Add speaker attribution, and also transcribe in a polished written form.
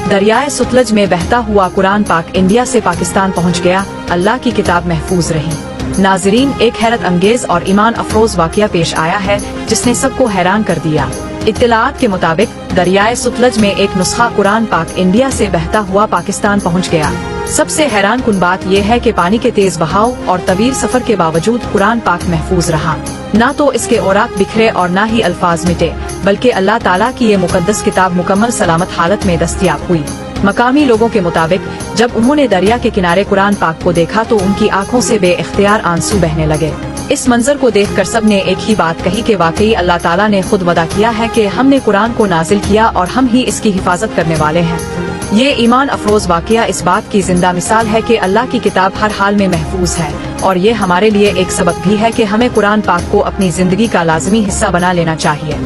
Speaker 1: दरियाए सुतलज में बहता हुआ कुरान पाक इंडिया से पाकिस्तान पहुंच गया, अल्लाह की किताब महफूज रही। नाजरीन, एक हैरत अंगेज और ईमान अफरोज वाकया पेश आया है जिसने सबको हैरान कर दिया। इत्तलाआत के मुताबिक दरियाए सुतलज में एक नुस्खा कुरान पाक इंडिया से बहता हुआ पाकिस्तान पहुंच गया। सबसे हैरान कुन बात यह है कि पानी के तेज बहाव और तवील सफर के बावजूद कुरान पाक महफूज रहा। ना तो इसके औराक बिखरे और ना ही अल्फाज मिटे, बल्कि अल्लाह ताला की ये मुकद्दस किताब मुकम्मल सलामत हालत में दस्तयाब हुई। मकामी लोगों के मुताबिक जब उन्होंने दरिया के किनारे कुरान पाक को देखा तो उनकी आंखों से बेइख्तियार आंसू बहने लगे। इस मंजर को देखकर सबने एक ही बात कही कि वाकई अल्लाह ताला ने खुद वदा किया है कि हमने कुरान को नाजिल किया और हम ही इसकी हिफाजत करने वाले हैं। ये ईमान अफरोज वाकया इस बात की जिंदा मिसाल है कि अल्लाह की किताब हर हाल में महफूज है, और ये हमारे लिए एक सबक भी है कि हमें कुरान पाक को अपनी जिंदगी का लाजमी हिस्सा बना लेना चाहिए।